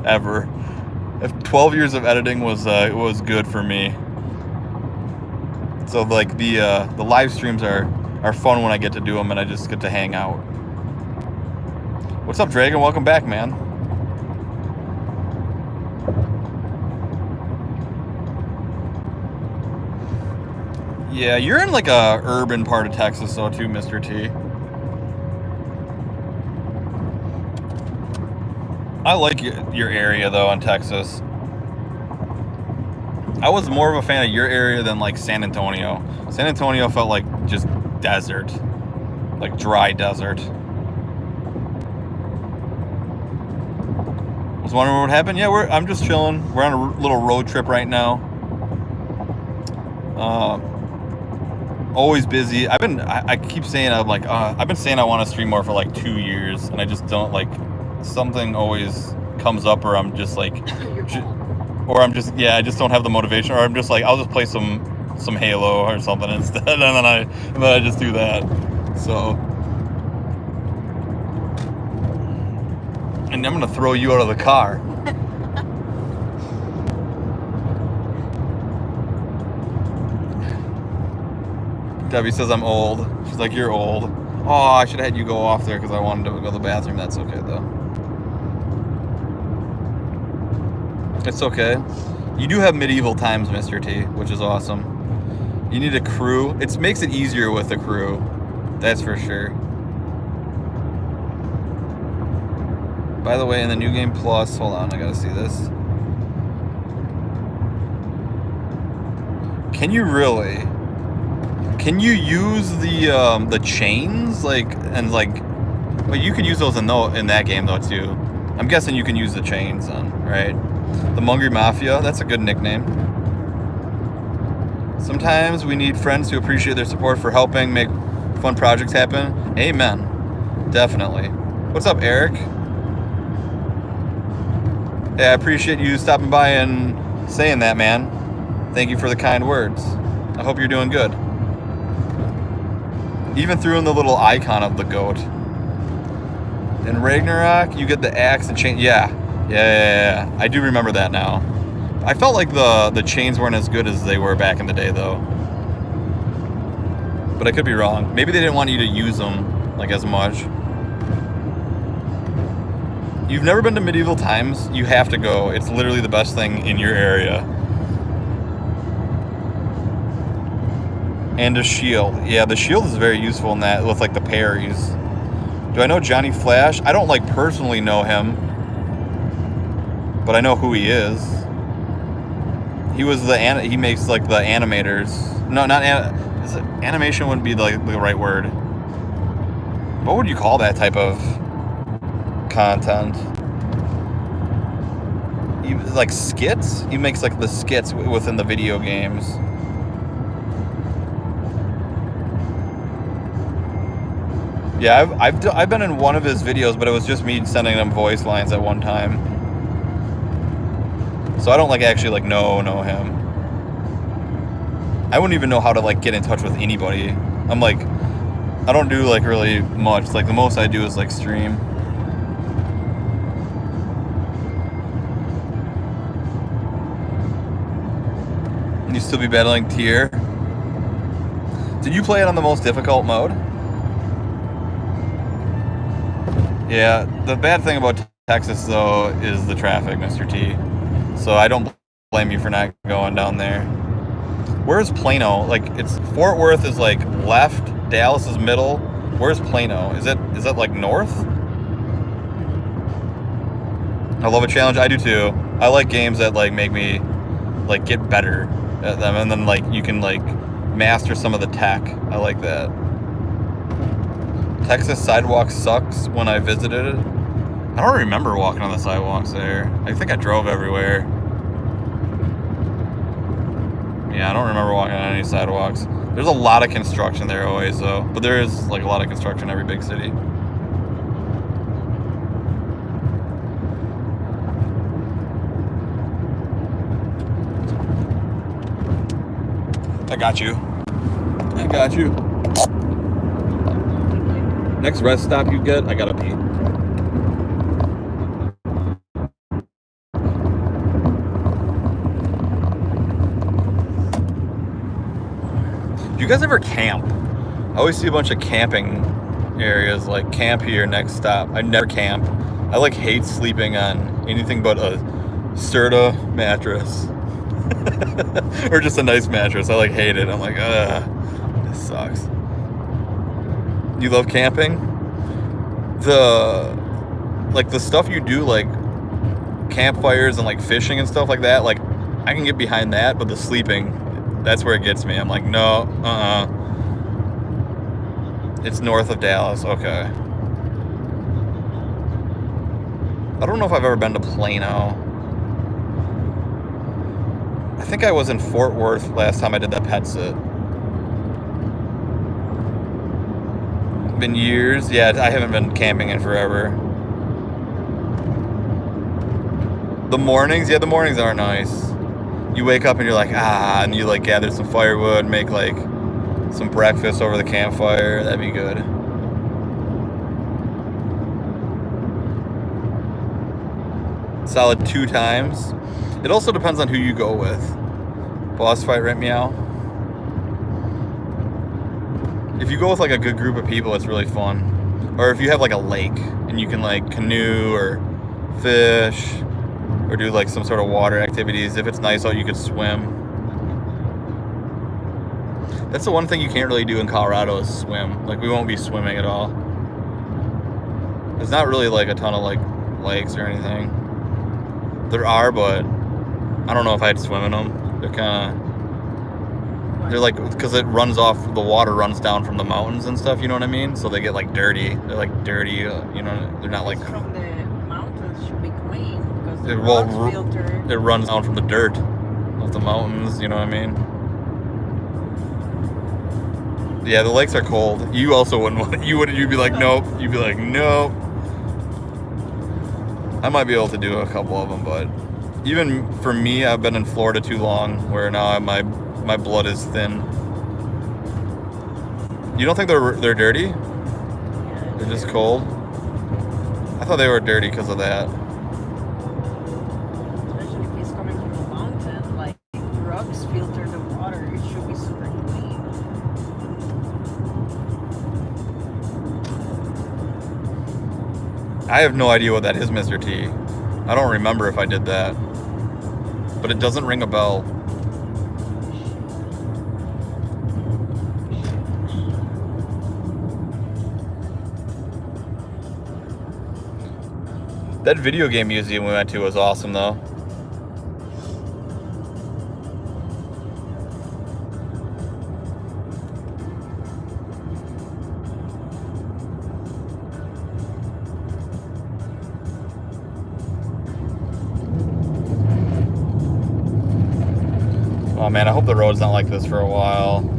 ever. If 12 years of editing was good for me. So like the live streams are fun when I get to do them and I just get to hang out. What's up, Dragon? Welcome back, man. Yeah, you're in like a urban part of Texas though too, Mr. T. I like your area though in Texas. I was more of a fan of your area than like San Antonio. San Antonio felt like just desert, like dry desert. Was wondering what happened. Yeah, I'm just chilling. We're on a little road trip right now. Always busy. I keep saying I've been saying I want to stream more for like 2 years, and I just don't, like, something always comes up, or I'm just like, I just don't have the motivation, or I'm just like, I'll just play some Halo or something instead, and then I just do that. So, and I'm gonna throw you out of the car. Debbie says I'm old. She's like, you're old. Oh, I should have had you go off there because I wanted to go to the bathroom. That's okay, though. It's okay. You do have medieval times, Mr. T, which is awesome. You need a crew. It makes it easier with a crew. That's for sure. By the way, in the New Game Plus, hold on, I gotta see this. Can you really? Can you use the chains, like, and like, well, you can use those in that game though too. I'm guessing you can use the chains then, right? The Mungry Mafia, that's a good nickname. Sometimes we need friends who appreciate their support for helping make fun projects happen. Amen. Definitely. What's up, Eric? Hey, I appreciate you stopping by and saying that, man. Thank you for the kind words. I hope you're doing good. Even threw in the little icon of the goat. In Ragnarok, you get the axe and chain. Yeah. I do remember that now. I felt like the chains weren't as good as they were back in the day, though. But I could be wrong. Maybe they didn't want you to use them like as much. You've never been to Medieval Times? You have to go. It's literally the best thing in your area. And a shield. Yeah, the shield is very useful in that with like the parries. Do I know Johnny Flash? I don't like personally know him, but I know who he is. He was he makes like the animators. No, not animation wouldn't be like the right word. What would you call that type of content? Like skits? He makes like the skits within the video games. Yeah, I've been in one of his videos, but it was just me sending him voice lines at one time. So I don't like actually like know him. I wouldn't even know how to like get in touch with anybody. I'm like, I don't do like really much. Like the most I do is like stream. And you still be battling tier. Did you play it on the most difficult mode? Yeah, the bad thing about Texas, though, is the traffic, Mr. T. So I don't blame you for not going down there. Where's Plano? Like, it's Fort Worth is like left, Dallas is middle. Where's Plano? Is it like north? I love a challenge. I do too. I like games that like make me like get better at them, and then like you can like master some of the tech. I like that. Texas sidewalk sucks when I visited it. I don't remember walking on the sidewalks there. I think I drove everywhere. Yeah, I don't remember walking on any sidewalks. There's a lot of construction there always, though. But there is like a lot of construction in every big city. I got you. Next rest stop you get, I gotta pee. Do you guys ever camp? I always see a bunch of camping areas, like camp here, next stop. I never camp. I like hate sleeping on anything but a Serta mattress. Or just a nice mattress. I like hate it. I'm like, this sucks. You love camping? The stuff you do, like campfires and like fishing and stuff like that, like I can get behind that, but the sleeping, that's where it gets me. I'm like, no, It's north of Dallas. Okay. I don't know if I've ever been to Plano. I think I was in Fort Worth last time I did that pet sit. Been years. Yeah, I haven't been camping in forever. The mornings are nice. You wake up and you're like, and you like gather some firewood, make like some breakfast over the campfire. That'd be good. Solid 2 times. It also depends on who you go with. Boss fight, right, meow? If you go with like a good group of people, it's really fun. Or if you have like a lake and you can like canoe or fish or do like some sort of water activities. If it's nice out, you could swim. That's the one thing you can't really do in Colorado is swim. Like we won't be swimming at all. There's not really like a ton of like lakes or anything. There are, but I don't know if I'd swim in them. They're like, because it runs off, the water runs down from the mountains and stuff, you know what I mean? So they get like dirty. They're like dirty, you know, they're not like... From the mountains should be clean, because the filtered. It runs down from the dirt of the mountains, you know what I mean? Yeah, the lakes are cold. You also wouldn't want it. You'd be like, nope. You'd be like, nope. I might be able to do a couple of them, but even for me, I've been in Florida too long, where now my blood is thin. You don't think they're dirty? Yeah, They're just cold. I thought they were dirty because of that. especially if it's coming from a mountain, like rocks filter the water. It should be super clean. I have no idea what that is, Mr. T. I don't remember if I did that. But it doesn't ring a bell. That video game museum we went to was awesome, though. Oh man, I hope the road's not like this for a while.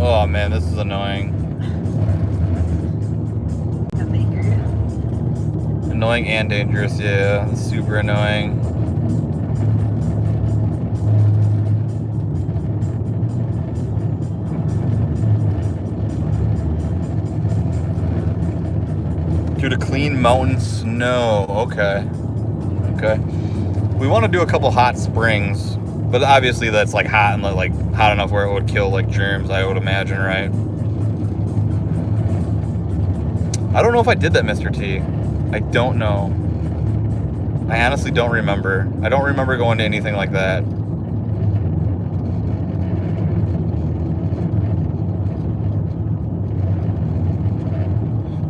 Oh man, this is annoying. Can they hear you? Annoying and dangerous, yeah. It's super annoying. Due to clean mountain snow. Okay. Okay. We want to do a couple hot springs, but obviously that's like hot and like hot enough where it would kill like germs, I would imagine, right? I don't know if I did that, Mr. T. I don't know. I honestly don't remember. I don't remember going to anything like that.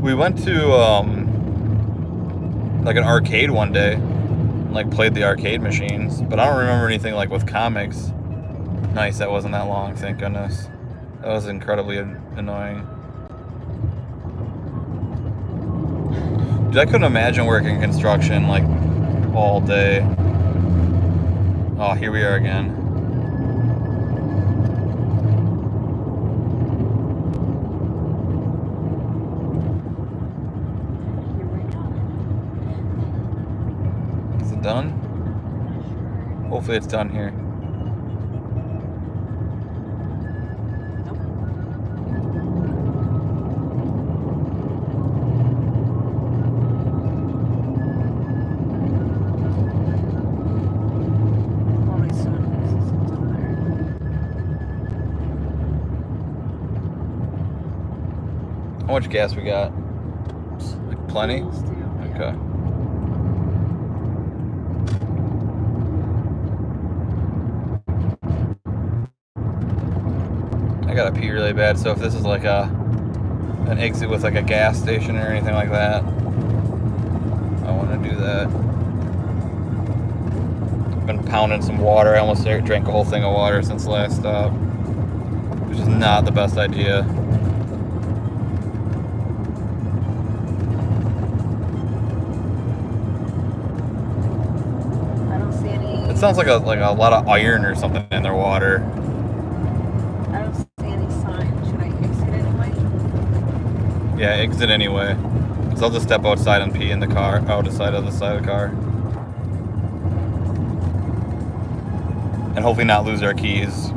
We went to like an arcade one day, and, like played the arcade machines, but I don't remember anything like with comics. Nice, that wasn't that long, thank goodness. That was incredibly annoying. Dude, I couldn't imagine working construction like all day. Oh, here we are again. Is it done? Hopefully it's done here. How much gas we got? Like plenty? Okay. I gotta pee really bad, so if this is like an exit with like a gas station or anything like that, I want to do that. I've been pounding some water. I almost drank a whole thing of water since the last stop, which is not the best idea. It sounds like a lot of iron or something in their water. I don't see any sign. Should I exit anyway? Yeah, exit anyway. Because I'll just step outside and pee in the car, outside of the side of the car. And hopefully not lose our keys.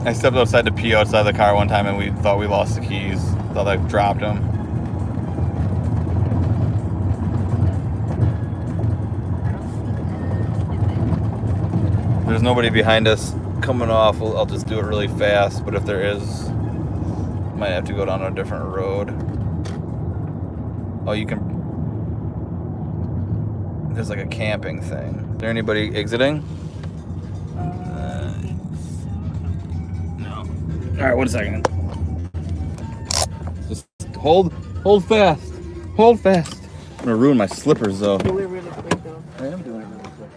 I stepped outside to pee outside the car one time and we thought we lost the keys. Thought I dropped them. There's nobody behind us coming off. I'll just do it really fast, but if there is, might have to go down a different road. Oh, you can... There's like a camping thing. Is there anybody exiting? No. Alright, 1 second. Just hold fast. Hold fast. I'm gonna ruin my slippers though. Do it really quick though. I am doing it really quick.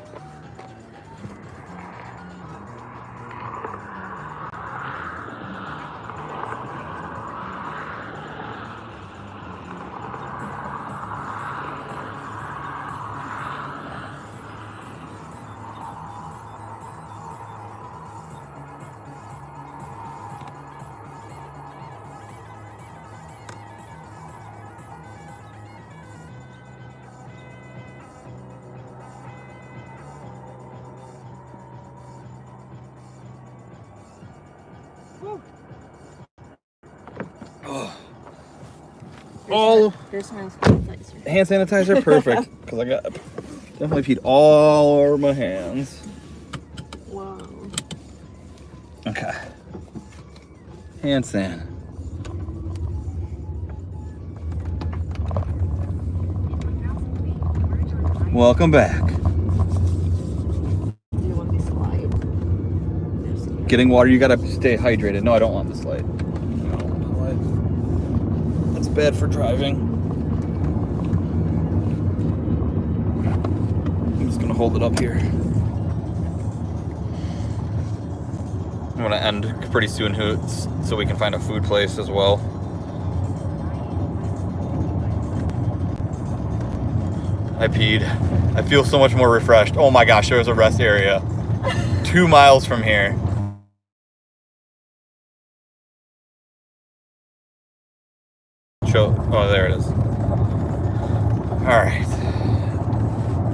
all There's hand sanitizer. hand sanitizer, perfect. Because I got definitely peed all over my hands. Wow. Okay. Hand san. Welcome back. Do you want this slide? There's Getting water, you gotta stay hydrated. No, I don't want this light. I don't want the light. That's bad for driving. I'm just gonna hold it up here. I'm gonna end pretty soon so we can find a food place as well. I peed. I feel so much more refreshed. Oh my gosh, there's a rest area 2 miles from here. Oh, there it is. All right.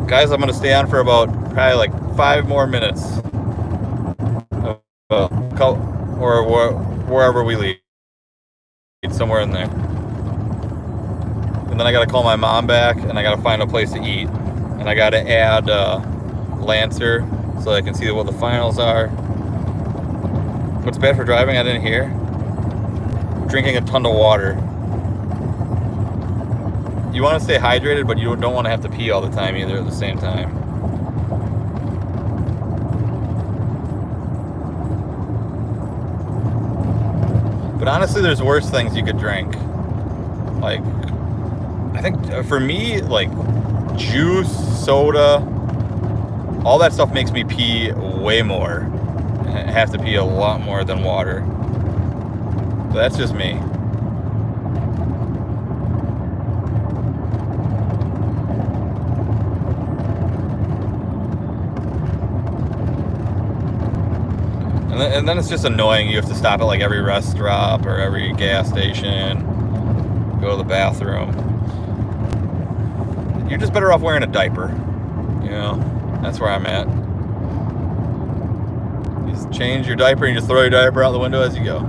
Guys, I'm going to stay on for about probably like 5 more minutes. Or wherever we leave. Somewhere in there. And then I gotta call my mom back, and I gotta find a place to eat, and I gotta add Lancer so I can see what the finals are. What's bad for driving? I didn't hear. Drinking a ton of water. You want to stay hydrated, but you don't want to have to pee all the time either at the same time. But honestly, there's worse things you could drink. Like, I think for me, like juice, soda, all that stuff makes me pee way more. I have to pee a lot more than water. But that's just me. And then it's just annoying. You have to stop at like every rest stop or every gas station, go to the bathroom. You're just better off wearing a diaper. You know, that's where I'm at. You just change your diaper and you just throw your diaper out the window as you go.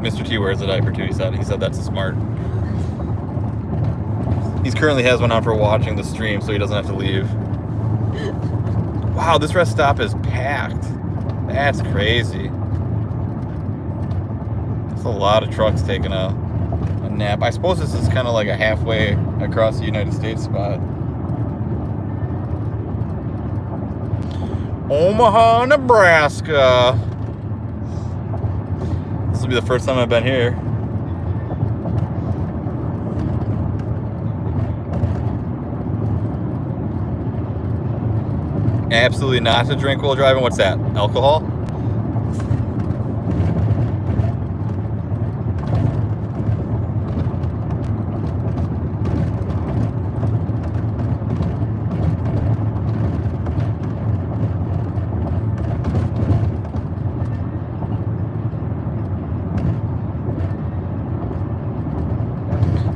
Mr. T wears a diaper too, he said. He said that's smart. He currently has one on for watching the stream, so he doesn't have to leave. Wow, this rest stop is packed. That's crazy. There's a lot of trucks taking a nap. I suppose this is kind of like a halfway across the United States spot. Omaha, Nebraska. This will be the first time I've been here. Absolutely not to drink while driving. What's that? Alcohol?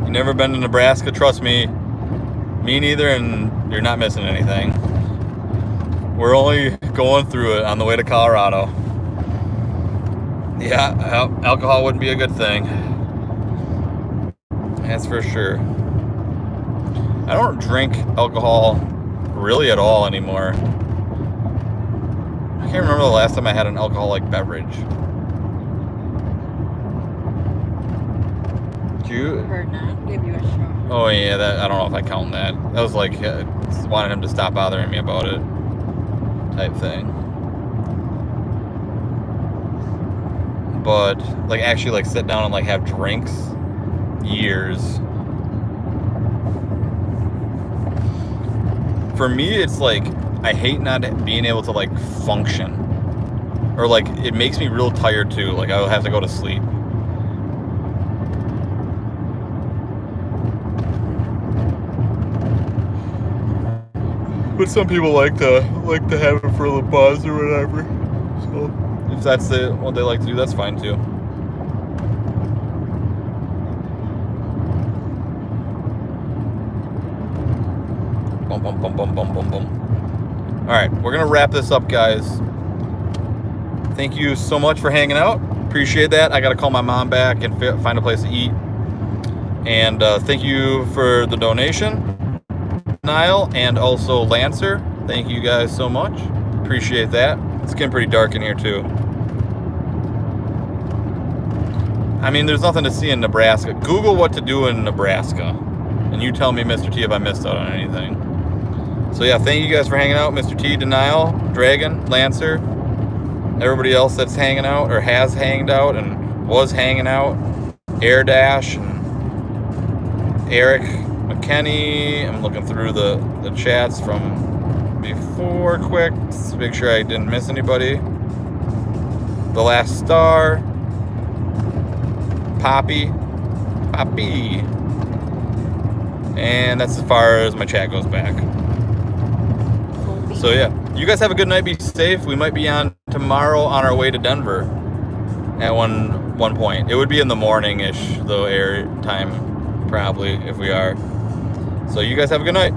You never been to Nebraska? Trust me. Me neither, and you're not missing anything. We're only going through it on the way to Colorado. Yeah, alcohol wouldn't be a good thing. That's for sure. I don't drink alcohol really at all anymore. I can't remember the last time I had an alcoholic beverage. Did you? Heard not. Give you a shot. Oh yeah, that I don't know if I count that. That was like wanting him to stop bothering me about it. Type thing. But like actually like sit down and like have drinks, years. For me it's like I hate not being able to like function, or like it makes me real tired too. Like I'll have to go to sleep. But some people like to have it for a little buzz or whatever. So if that's what they like to do, that's fine too. Boom, boom, boom, boom, boom, boom, boom. All right, we're gonna wrap this up, guys. Thank you so much for hanging out. Appreciate that. I got to call my mom back and find a place to eat. And thank you for the donation, Niall, and also Lancer. Thank you guys so much. Appreciate that. It's getting pretty dark in here too. I mean, there's nothing to see in Nebraska. Google what to do in Nebraska, and you tell me, Mr. T, if I missed out on anything. So yeah, thank you guys for hanging out, Mr. T, Denial, Dragon, Lancer, everybody else that's hanging out or has hanged out and was hanging out, Air Dash, and Eric McKenney. I'm looking through the chats from before quick to make sure I didn't miss anybody. The Last Star, Poppy, and that's as far as my chat goes back. So yeah, you guys have a good night. Be safe. We might be on tomorrow on our way to Denver at one point. It would be in the morning-ish, though, air time, probably, if we are. So you guys have a good night.